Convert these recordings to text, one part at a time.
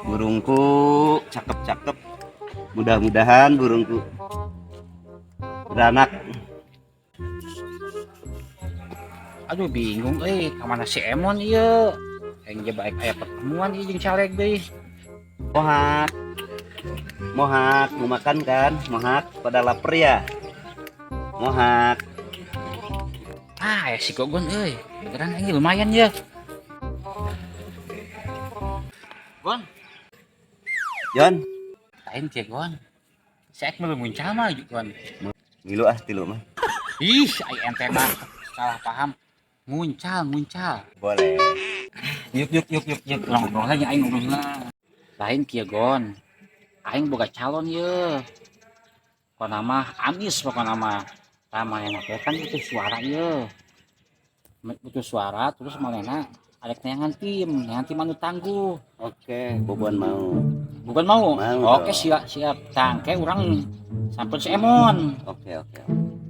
Burungku cakep-cakep. Mudah-mudahan burungku beranak. Aduh bingung kemana si Emon iya yang dia baik ayah pertemuan iya jeung caleg deh. Mohak, mohak mau makan kan? Mohak pada lapar ya? Mohak. Ya si Gogon beneran ini lumayan ya. Gon, Jon, lain kia Gon. Saya belum muncul mah Gon. ngilu tilu mah. Ih, ai ente mah salah paham. Muncal. Boleh. Yuk. Ngobrol aja aing ngobrolna. Lain kia Gon. Aing boga calon ye. Pokona mah amis pokona mah. Tama yang kan butuh suara ye. Butuh suara terus malena ada kenayangan tim anu tangguh. Oke, Bobon mau. Bukan mau? Mau Oke, dong. siap. Tangke orang sampai si Emon. Oke.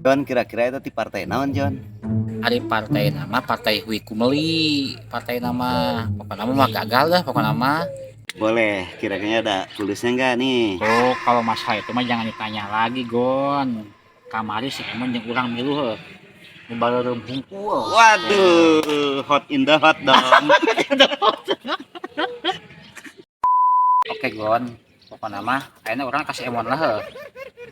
Jon, kira-kira itu di partai naon, Jon? Ada partai nama Partai Hui Kumeli. Partai nama pokoknya mah gagal dah pokoknya mah. Boleh, kira-kira ada tulisnya enggak nih? Oh, kalau masalah itu mah jangan ditanya lagi, Gon. Kamari si Emon yang urang miluh. Ngebalereum hungkul. Waduh, hot in the hot dong. Oke, Gon. Pokoknya mah akhirnya orang kasih Emon lah.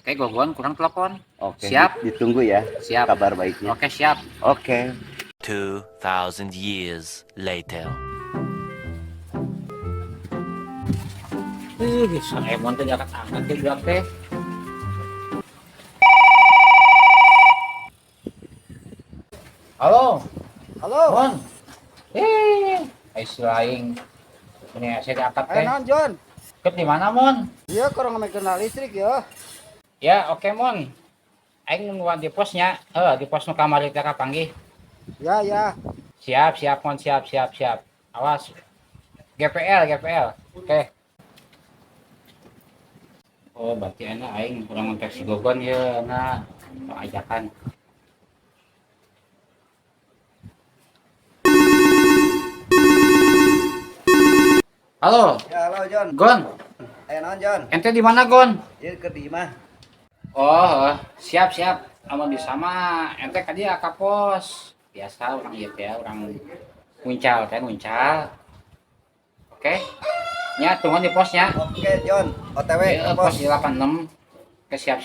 Oke, Gon, kurang telepon. Oke, Siap. ditunggu ya. Siap. Kabar baiknya. Oke, siap. Oke. 2,000 years later. Sang Emon teh angkat ke bilang teh. Halo, Mon. Laing. Ini saya diangkat teh. Naon Jon? Kep di mana, Mon? Iya kurang kenal listrik ya. Ya, oke, Mon. Aing nungguan di posnya. Di pos nu kamari teh kapanggih. Ya. Siap, Mon. Siap. Awas. GPL. Oke. Oh, berarti enak aing kurang ngontek si Gogon ya, nah. Ajakan. Halo, Ya, halo Jon. Gon. Ayo naon, Jon? Ente di mana, Gon? Ieu keur di imah. Oh, siap. Amun bisa mah ente ka dia ka pos. Biasa orang ieu teh orang muncal. Oke. Nya tunggu di posnya. Oke, Jon. OTW ke Pos pos. di 86. Oke, siap.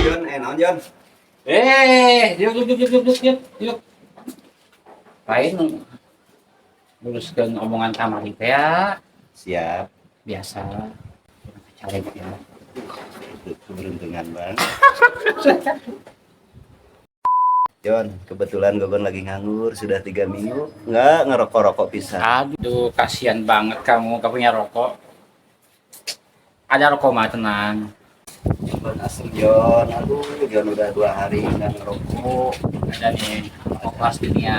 Jon, naon, Jon? Yuk. Lain luruskan omongan kamari teh ya. Siap. Biasa. Caleg ya. Keberuntungan bang. Jon, kebetulan Gogon lagi nganggur sudah 3 minggu nggak ngerokok pisan. Aduh, kasihan banget kamu punya rokok. Ada rokok mah tenang. Jon asem Jon, aduh Jon udah 2 hari nggak ngerokok. Ada nih rokok kelas dunia.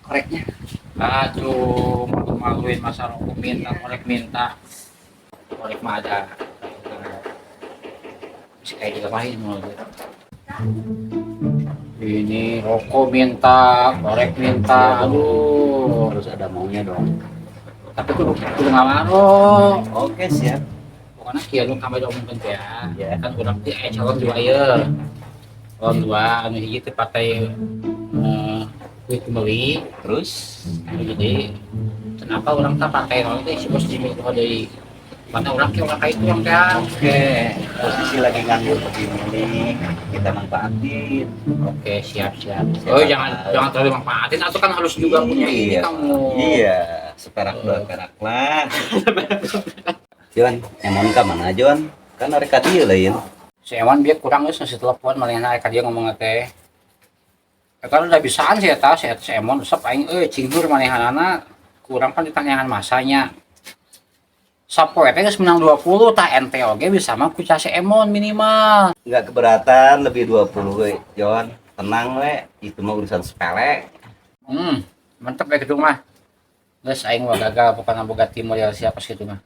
Koreknya. Aduh, malu-maluin masa rokok minta. Korek mah ada. Masih kayak juga main mulut. Ini rokok minta, korek minta, aduh. Harus ada maunya dong. Tapi kudu ngawarok. Oke, siap. Pokoknya kieu nu kamari omongkeun teh ya. Ya. Kan urang teh aya calon 2 ye. Calon 2 anu hiji teh partai Hui Kumeli. Terus Jadi kenapa orang tak pakai orang teh si bos Jimmy itu deui. Mana orang kayak orang teh. oke, posisi lagi nganggur begini kita manfaatin. Oke, siap. Oh, jangan terlalu manfaatin atau kan harus juga punya ini kamu. Iya, seperak 2 perak lah. Jon, emon ka mana Jon? Kan arek ka dieu lain. Si Ewan dia kurang geus ngasih telepon malena ka dia ngomong teh. Kalau udah bisaan sih eta si Emon resep aing cingur manehanana kurang kan ditanyakan masanya. Sapoe teh geus menang 20 tah ente oge bisa mah ku si Emon minimal. Enggak keberatan lebih 20 we, Jon. Tenang we, itu mah urusan sepele. Mantep ya gitu mah. Geus aing mah gagal pokona boga tim model siapa kitu mah.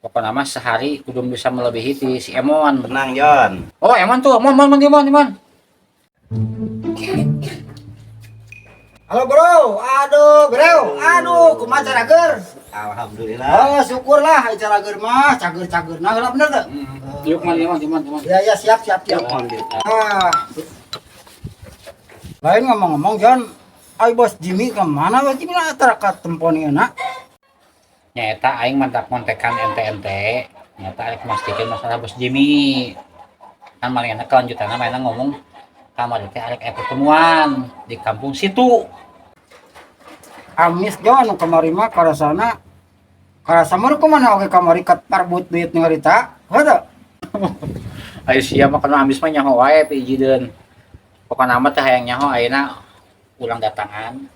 Pokona mah sehari kudu bisa melebihi ti si Emon. Tenang Jon. Oh, Emon tuh, Emon. Halo bro, aduh, kumaha cara ger? Alhamdulillah. Oh, syukurlah cara ger mah, cager nah heula bener teu? Yuk mah Emon. Ya siap. Lain ngomong-ngomong Jon, ai bos Jimmy kemana bos Jimmy lah tara ka temponieuna? Nyata aing mantak kontekan ente. Nyata arek mastikeun masalah Bos Jimmy. Kan malingna kelanjutanna mainan ngomong kamari teh arek pertemuan di kampung situ. Amis Jon kamari mah karasana mah kumaha oge kamari kat parbut duit nu harita. Heuh. Ayo siap mah kana amis mah nyaho wae pijieun. Pokona mah teh hayang nyaho ayeuna ulang datangan.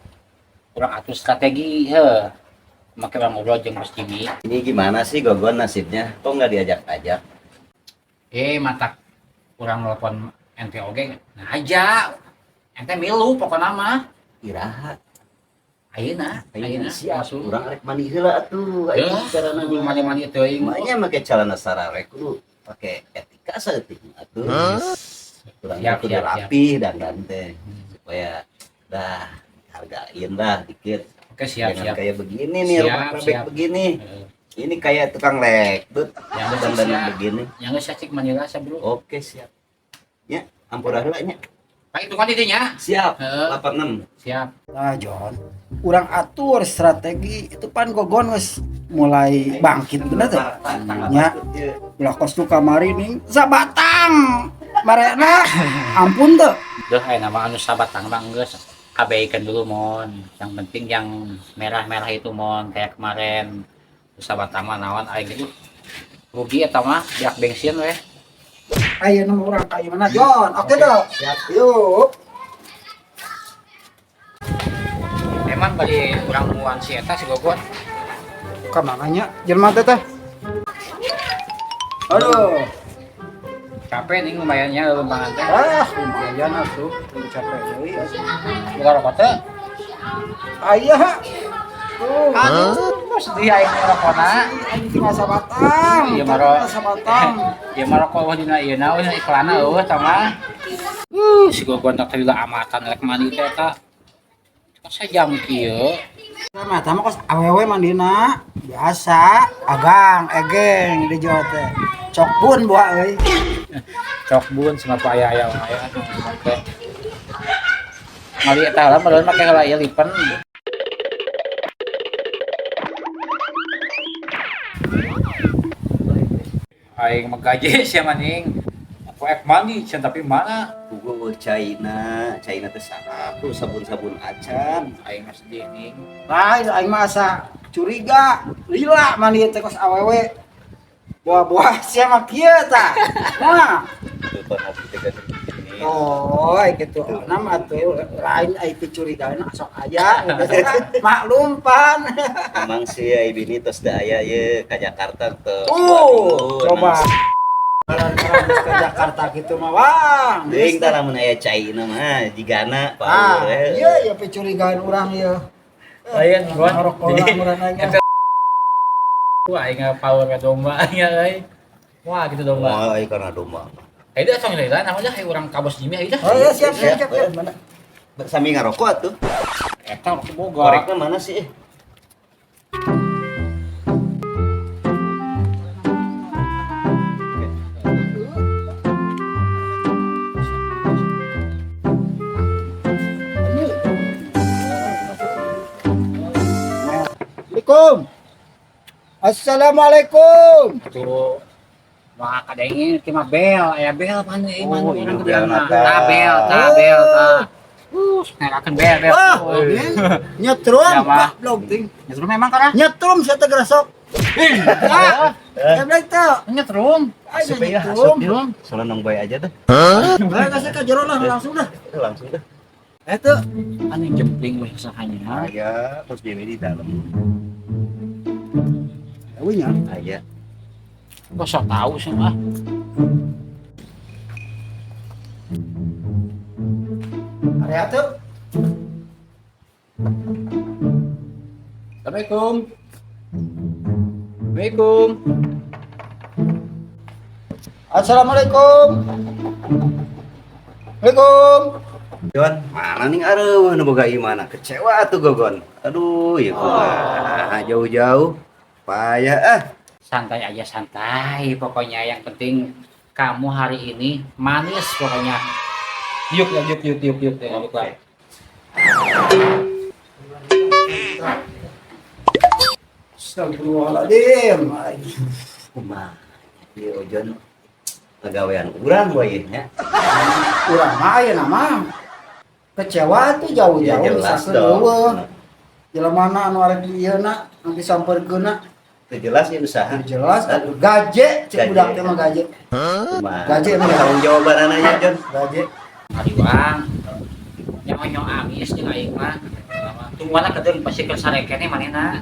Urang atur strategi heuh. Make urang ngobrol jeung Bos Jimmy. Ini gimana sih Gogon nasibnya? Kok nggak diajak-ajak? Matak urang nelpon ente oge. Nah aja. Ente milu pokona mah. Iraha. Ayeuna Siap. masuk. Urang rek mandi heula atuh. Ya, Carana kudu mani-mani teuing. Makanya make calana sararek kudu pake etika saeutik atuh. Urang Siap, kudu siap. rapih dandan teh supaya dah hargain lah dikit. Oke, siap. Jangan kayak begini nih, Siap, rumah bebek siap. begini. Ini kayak tukang lekdut. Yang Dandan siap. begini. Yang geus cacik manila sa bro. Oke, siap. Ya, ampura heula nya. Pak itu kan didinya. Siap. Heeh. 86. Siap. Nah Jon, urang atur strategi itu pan Gogon geus mulai bangkit bener teh. Nya, ulah kos tu kamari nih sabatang. Marena ampun teu. Duh, nama anu sabatang mah geus abaikan dulu mon. Yang penting yang merah-merah itu mon kayak kemarin. Sabatang mah naon aing gitu. Rugi eta mah biak bensin we. Ayeuna mah urang ka ieu mana Jon. Oke dong. Siap. Yuk. Emang bari urang muan si eta si Gogon. Kamana nya jelema teh teh? Aduh. Capek nih lumayannya lembangan teh. Lumayan atuh, capek deui. Buka rokok teh. Aya. Tuh, Aduh, mos di aing rokona. anjing tinggal sabatang. Iya maro. Sabatang. Ieu mah rokok wah dina ieu na iklanna eueuh tah mah. Si Gogon tak lila amatan rek mandi teh eta. Sajam kieu. Sama tama kos awewe mandina biasa agang egeng di Jawa teh. Cok pun buah euy. Cok bun sengapa aya oke. Ngali eta lah padahal make heula ieu lipen. Aing magaje sia maning. Aku ek mandi can tapi mana? Tugu China teh sarap tuh sabun-sabun acan. Aing mah sedih ning. Lain aing mah asa curiga lila mandi teh kos awewe. Buah-buah sia mah kieu tah. Nah, Itu kan hati teh kan ini. oh kitu nama atuh lain ai teh curigana sok aya. Maklum pan. Emang sih bini tos da aya ye ka Jakarta teh. Coba. Kalau ke Jakarta gitu mah wah. Deing tah lamun aya China mah jigana Ah, power. iya ya pecurigaan urang ieu. Lain Gon. Rokok urang nanya. Wah, aing power ka domba nya euy. Wah, gitu domba. Oh, ai karena domba. Ayo dah song lain namanya ayo urang ka Bos Jimmy ayo dah. Oh iya siap. Mana? Sami ngarokok atuh. Eta rokok boga. Korekna mana sih? Assalamualaikum. Tuh. Wah, kadangin ti mah bel, aya bel pan ieu mah Oh, urang ini gedean bel mah. mata. Bel, tah. Ngerakeun bel. Wah, nyetrum Ya, Mah. goblok ting. Nyetrum memang kana? Nyetrum saya teh gresok. Goblok teh. Nyetrum. Ayo Asup ya, nyetrum. Soalnya nong bae aja dah. Bae kasih ka jero lah langsung dah. Langsung dah. Eta Anu jempling weh usahanya. Aya Bos Jimmy di dalam. euy nya. Aya. Kok sok tahu sih mah. Area teu. Assalamualaikum. Assalamualaikum. Assalamualaikum. Assalamualaikum. Jon, mana nih areuh nu boga ieu mana kecewa tuh Gogon. Aduh, ya kumaha jauh-jauh. Payah ah. Santai aja santai. Pokoknya yang penting kamu hari ini manis pokoknya. Yuk ya yuk ya. Astagfirullahaladzim. Kumaha ieu Jon pagawean urang we nya. Urang mah aya nama. Kecewa tuh jauh-jauh Ya, jelas bisa dong. kedua. Jelema anu arek ieu na nanti sampeurkeunna. Itu jelas ya usaha. Jelas atuh gaje cek Gaje. budak teh mah gaje. Kumaha? Gaje emang. Tanggung jawaban aja Jon. Gaje. Hari bang. Nyong amis jeung aing mah. Tungguana kedeung pasti keur sarekene manehna.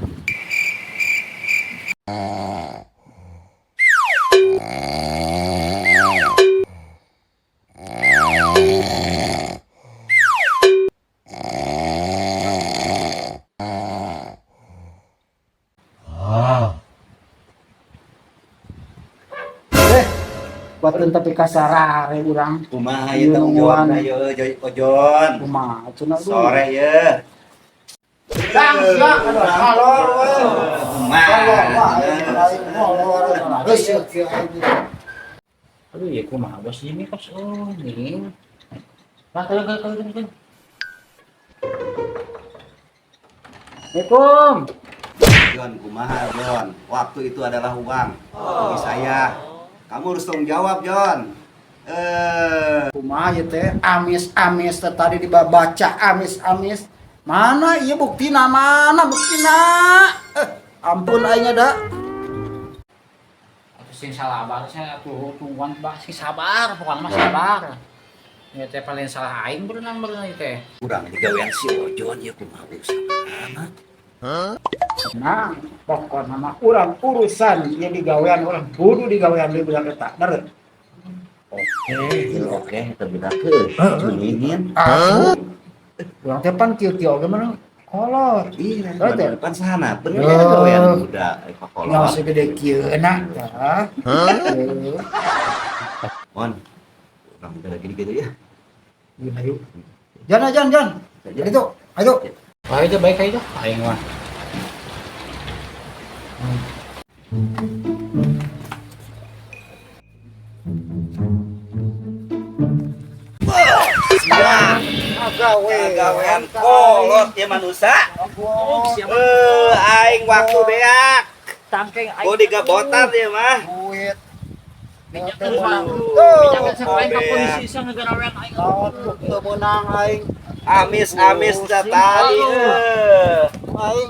Batin tapi kasarare urang. Kumaha ieu tanggung jawabna ieu Jon. Kumaha cenah dulu. Sore ya. Bangsa ada malor we. Aduh ya kumaha bos ini kos nih. Lah kalau. Assalamualaikum. Jon, kumaha Jon? Waktu itu adalah uang bagi saya. Kamu harus tanggung jawab Jon. Kumaha ieu teh amis-amis teh tadi dibaca amis-amis. Mana ieu buktina mana buktina? Ampun aing da. Atuh sing sabar saya atuh tungguan bah sing sabar pokoknya mah sabar. Ya teh paling salah aing berenang ieu teh. Kurang digawean si Jon ya kumaha usaha. Nah, pokokna mah urang urusan ieu digawean urang kudu digawean deui budak eta. Bener. Oke, terbedakeun. Cunihin. Urang teh pan kieu-kieu oge mah kolot. Iya, Betul. depan sana. Bener Oh. ya gawean budak Nya kolot. segede kieu na. Mon. Urang udah gini-gini ya. Ayo. Jan. Itu, ayo. Baik aja baik aja. Aing mah. Gawean kolot ya manusia. Aing waktu beak. Tangkeng Gua digabotan ya mah. Duit. Jangan sampai ke polisi sang negara yang aing. Teu meunang aing. Amis tadi. Aing